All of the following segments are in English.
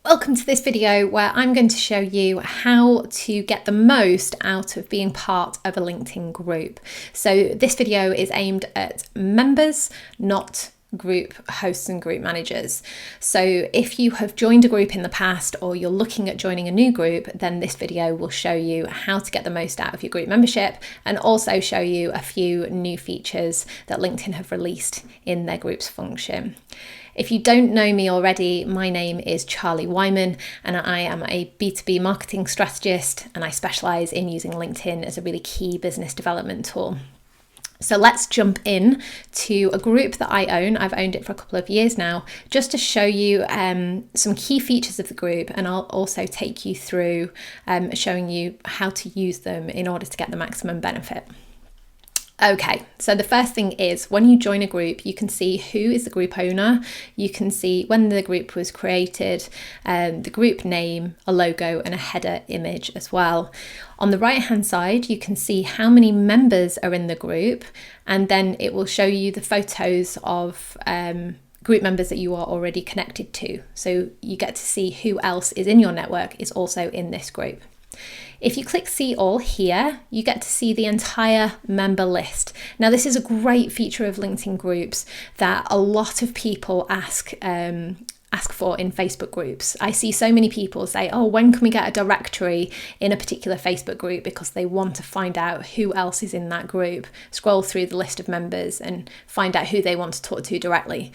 Welcome to this video where I'm going to show you how to get the most out of being part of a LinkedIn group. So this video is aimed at members, not group hosts and group managers. So if you have joined a group in the past or you're looking at joining a new group, then this video will show you how to get the most out of your group membership and also show you a few new features that LinkedIn have released in their groups function. If you don't know me already, my name is Charlie Whyman and I am a B2B marketing strategist and I specialise in using LinkedIn as a really key business development tool. So let's jump in to a group that I own. I've owned it for a couple of years now, just to show you some key features of the group, and I'll also take you through showing you how to use them in order to get the maximum benefit. Okay, so the first thing is when you join a group, you can see who is the group owner, you can see when the group was created, the group name, a logo and a header image as well. On the right hand side, you can see how many members are in the group, and then it will show you the photos of group members that you are already connected to. So you get to see who else is in your network is also in this group. If you click see all here, you get to see the entire member list. Now this is a great feature of LinkedIn groups that a lot of people ask for in Facebook groups. I see so many people say, oh, when can we get a directory in a particular Facebook group, because they want to find out who else is in that group, scroll through the list of members and find out who they want to talk to directly.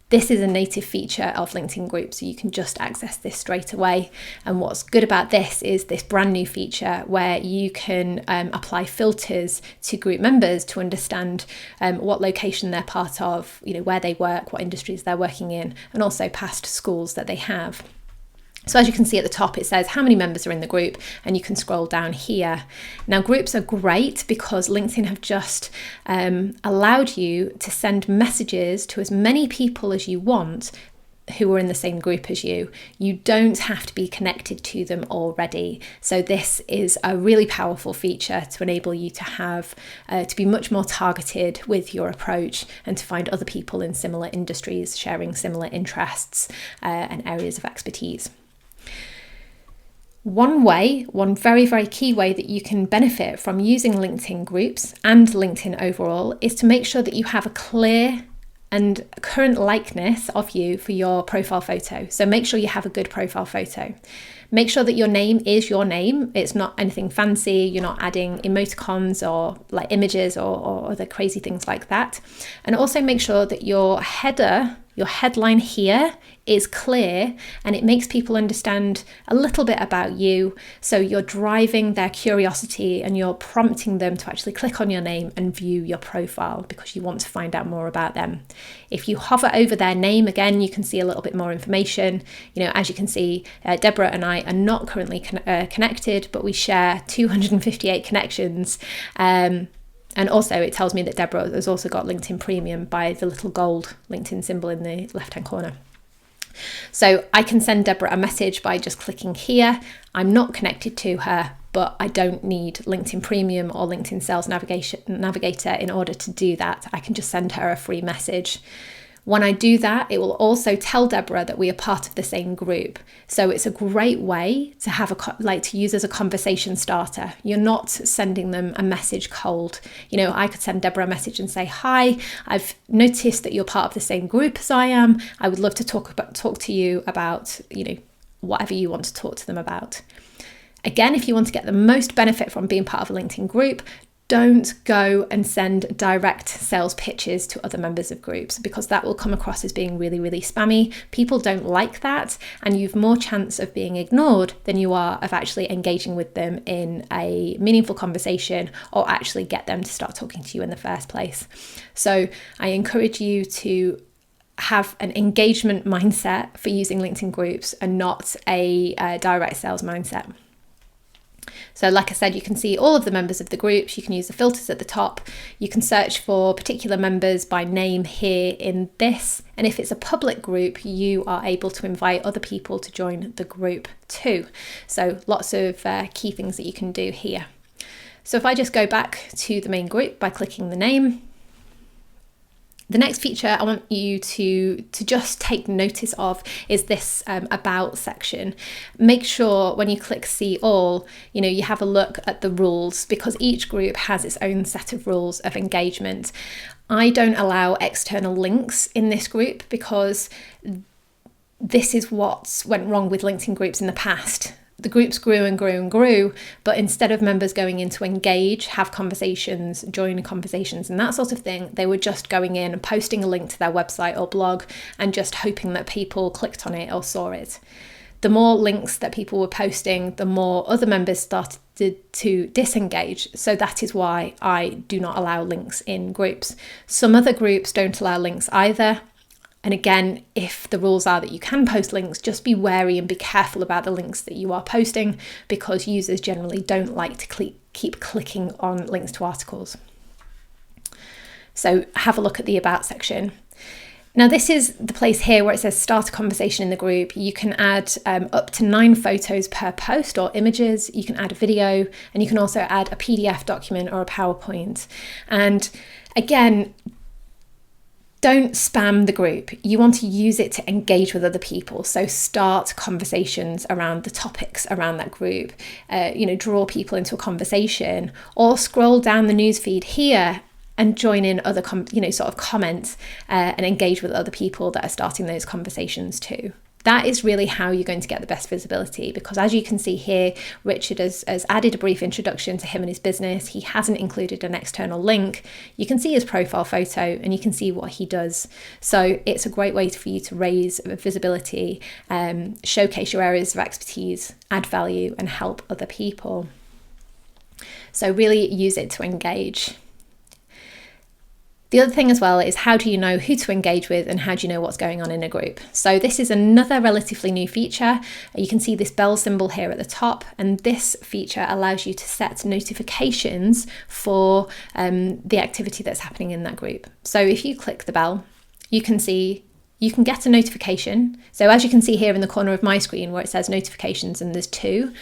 This is a native feature of LinkedIn groups, so you can just access this straight away. And what's good about this is this brand new feature where you can apply filters to group members to understand what location they're part of, where they work, what industries they're working in, and also past schools that they have. So as you can see at the top, it says how many members are in the group, and you can scroll down here. Now groups are great because LinkedIn have just allowed you to send messages to as many people as you want who are in the same group as you. You don't have to be connected to them already. So this is a really powerful feature to enable you to have, to be much more targeted with your approach and to find other people in similar industries sharing similar interests and areas of expertise. One very, very key way that you can benefit from using LinkedIn groups and LinkedIn overall is to make sure that you have a clear and current likeness of you for your profile photo. So make sure you have a good profile photo. Make sure that your name is your name. It's not anything fancy. You're not adding emoticons or like images or other crazy things like that. And also make sure that your header, your headline here is clear and it makes people understand a little bit about you. So you're driving their curiosity and you're prompting them to actually click on your name and view your profile because you want to find out more about them. If you hover over their name, again, you can see a little bit more information. As you can see, Deborah and I are not currently connected, but we share 258 connections. And also it tells me that Deborah has also got LinkedIn Premium by the little gold LinkedIn symbol in the left-hand corner. So I can send Deborah a message by just clicking here. I'm not connected to her, but I don't need LinkedIn Premium or LinkedIn Sales Navigator in order to do that. I can just send her a free message. When I do that, it will also tell Deborah that we are part of the same group. So it's a great way to have to use as a conversation starter. You're not sending them a message cold. I could send Deborah a message and say, hi, I've noticed that you're part of the same group as I am. I would love to talk to you about, whatever you want to talk to them about. Again, if you want to get the most benefit from being part of a LinkedIn group, don't go and send direct sales pitches to other members of groups because that will come across as being really, really spammy. People don't like that, and you've more chance of being ignored than you are of actually engaging with them in a meaningful conversation or actually get them to start talking to you in the first place. So I encourage you to have an engagement mindset for using LinkedIn groups and not a direct sales mindset. So like I said, you can see all of the members of the groups. You can use the filters at the top. You can search for particular members by name here in this. And if it's a public group, you are able to invite other people to join the group too. So lots of key things that you can do here. So if I just go back to the main group by clicking the name, The next feature I want you to just take notice of is this about section. Make sure when you click see all, you have a look at the rules, because each group has its own set of rules of engagement. I don't allow external links in this group because this is what went wrong with LinkedIn groups in the past. The groups grew and grew and grew, but instead of members going in to engage, have conversations, join conversations and that sort of thing, they were just going in and posting a link to their website or blog and just hoping that people clicked on it or saw it. The more links that people were posting, the more other members started to disengage. So that is why I do not allow links in groups. Some other groups don't allow links either. And again, if the rules are that you can post links, just be wary and be careful about the links that you are posting, because users generally don't like to keep clicking on links to articles. So have a look at the about section. Now this is the place here where it says start a conversation in the group. You can add up to 9 photos per post or images. You can add a video, and you can also add a PDF document or a PowerPoint. And again, don't spam the group. You want to use it to engage with other people. So start conversations around the topics around that group, draw people into a conversation, or scroll down the newsfeed here and join in other, comments and engage with other people that are starting those conversations too. That is really how you're going to get the best visibility, because as you can see here, Richard has added a brief introduction to him and his business. He hasn't included an external link. You can see his profile photo and you can see what he does. So it's a great way for you to raise visibility, showcase your areas of expertise, add value and help other people. So really use it to engage. The other thing as well is, how do you know who to engage with and how do you know what's going on in a group? So this is another relatively new feature. You can see this bell symbol here at the top, and this feature allows you to set notifications for the activity that's happening in that group. So if you click the bell, you can get a notification. So as you can see here in the corner of my screen where it says notifications and there's 2,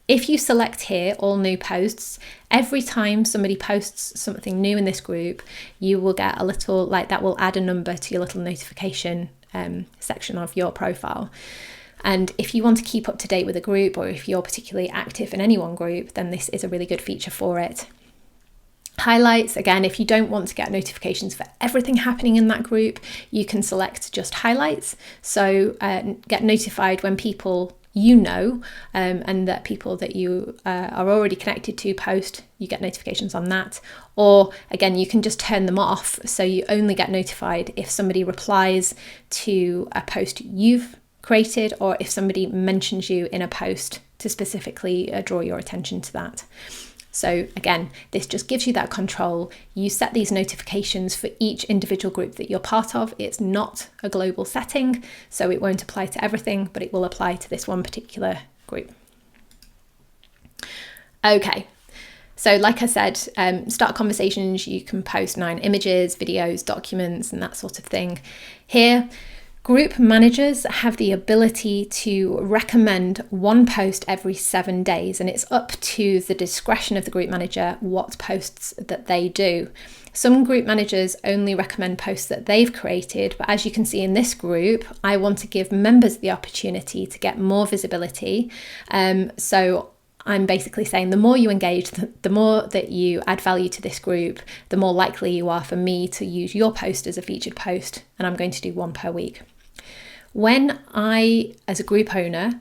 if you select here all new posts, every time somebody posts something new in this group, you will get a little, that will add a number to your little notification section of your profile. And if you want to keep up to date with a group, or if you're particularly active in any one group, then this is a really good feature for it. Highlights, again, if you don't want to get notifications for everything happening in that group, you can select just highlights. So get notified when people and that people that you are already connected to post, you get notifications on that. Or again, you can just turn them off, so you only get notified if somebody replies to a post you've created, or if somebody mentions you in a post to specifically draw your attention to that. So again, this just gives you that control. You set these notifications for each individual group that you're part of. It's not a global setting, so it won't apply to everything, but it will apply to this one particular group. Okay, so like I said, start conversations. You can post 9 images, videos, documents, and that sort of thing. Here, group managers have the ability to recommend one post every 7 days, and it's up to the discretion of the group manager what posts that they do. Some group managers only recommend posts that they've created, but as you can see in this group, I want to give members the opportunity to get more visibility. So I'm basically saying the more you engage, the more that you add value to this group, the more likely you are for me to use your post as a featured post, and I'm going to do 1 per week. When I, as a group owner,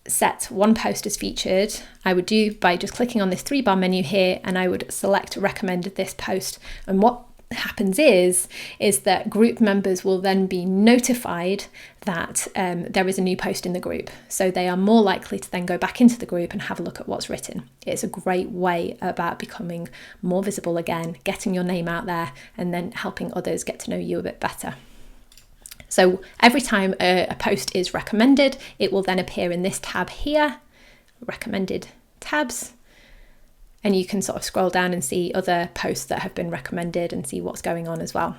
set one post as featured, I would do by just clicking on this 3-bar menu here, and I would select recommend this post. And what happens is that group members will then be notified that there is a new post in the group. So they are more likely to then go back into the group and have a look at what's written. It's a great way about becoming more visible again, getting your name out there, and then helping others get to know you a bit better. So every time a post is recommended, it will then appear in this tab here, recommended tabs, and you can sort of scroll down and see other posts that have been recommended and see what's going on as well.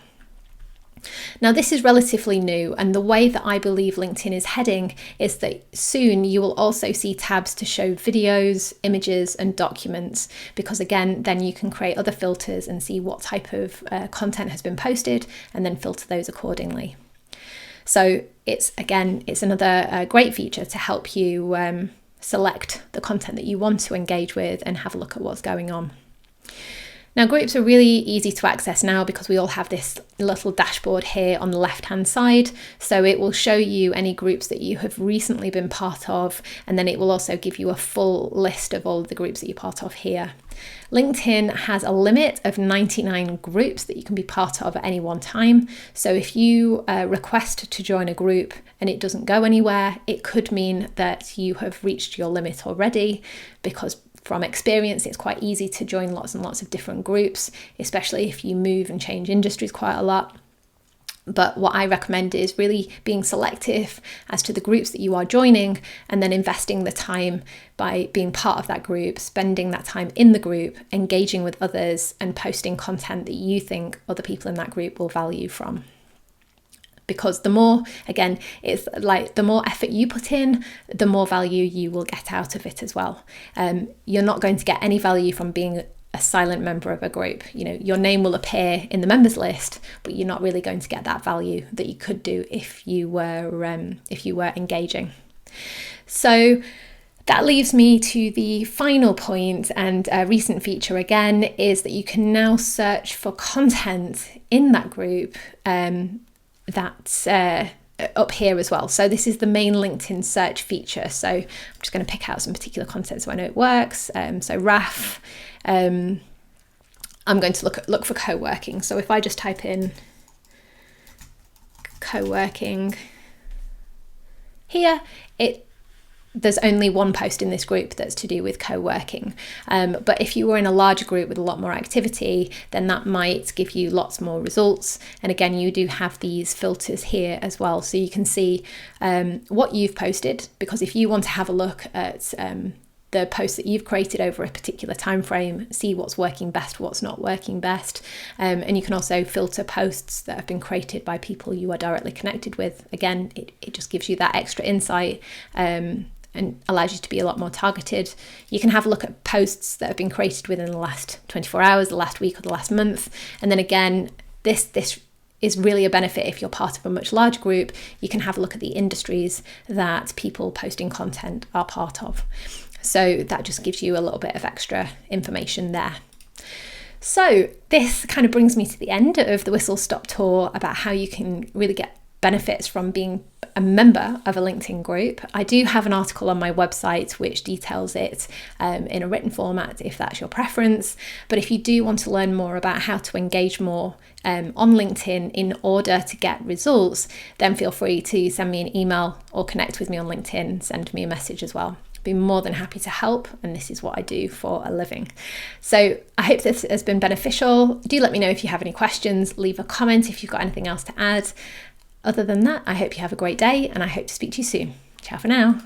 Now, this is relatively new, and the way that I believe LinkedIn is heading is that soon you will also see tabs to show videos, images, and documents, because again, then you can create other filters and see what type of content has been posted and then filter those accordingly. So it's another great feature to help you select the content that you want to engage with and have a look at what's going on. Now, groups are really easy to access now because we all have this little dashboard here on the left-hand side. So it will show you any groups that you have recently been part of, and then it will also give you a full list of all of the groups that you're part of here. LinkedIn has a limit of 99 groups that you can be part of at any one time. So if you request to join a group and it doesn't go anywhere, it could mean that you have reached your limit already, because from experience, it's quite easy to join lots and lots of different groups, especially if you move and change industries quite a lot. But what I recommend is really being selective as to the groups that you are joining, and then investing the time by being part of that group, spending that time in the group, engaging with others, and posting content that you think other people in that group will value from. Because the more, again, it's like the more effort you put in, the more value you will get out of it as well. You're not going to get any value from being a silent member of a group. You know, your name will appear in the members list, but you're not really going to get that value that you could do if you were engaging. So that leaves me to the final point, and a recent feature again is that you can now search for content in that group that's up here as well. So this is the main LinkedIn search feature. So I'm just going to pick out some particular content so I know it works. So RAF, I'm going to look for co-working. So if I just type in co-working here, there's only one post in this group that's to do with co-working. But if you were in a larger group with a lot more activity, then that might give you lots more results. And again, you do have these filters here as well. So you can see what you've posted, because if you want to have a look at the posts that you've created over a particular time frame, see what's working best, what's not working best. And you can also filter posts that have been created by people you are directly connected with. Again, it just gives you that extra insight and allows you to be a lot more targeted. You can have a look at posts that have been created within the last 24 hours, the last week, or the last month. And then again, this is really a benefit if you're part of a much larger group. You can have a look at the industries that people posting content are part of. So that just gives you a little bit of extra information there. So this kind of brings me to the end of the Whistle Stop tour about how you can really get benefits from being a member of a LinkedIn group. I do have an article on my website which details it in a written format if that's your preference. But if you do want to learn more about how to engage more on LinkedIn in order to get results, then feel free to send me an email or connect with me on LinkedIn, send me a message as well. Be more than happy to help, and this is what I do for a living. So I hope this has been beneficial. Do let me know if you have any questions, leave a comment if you've got anything else to add. Other than that, I hope you have a great day, and I hope to speak to you soon. Ciao for now.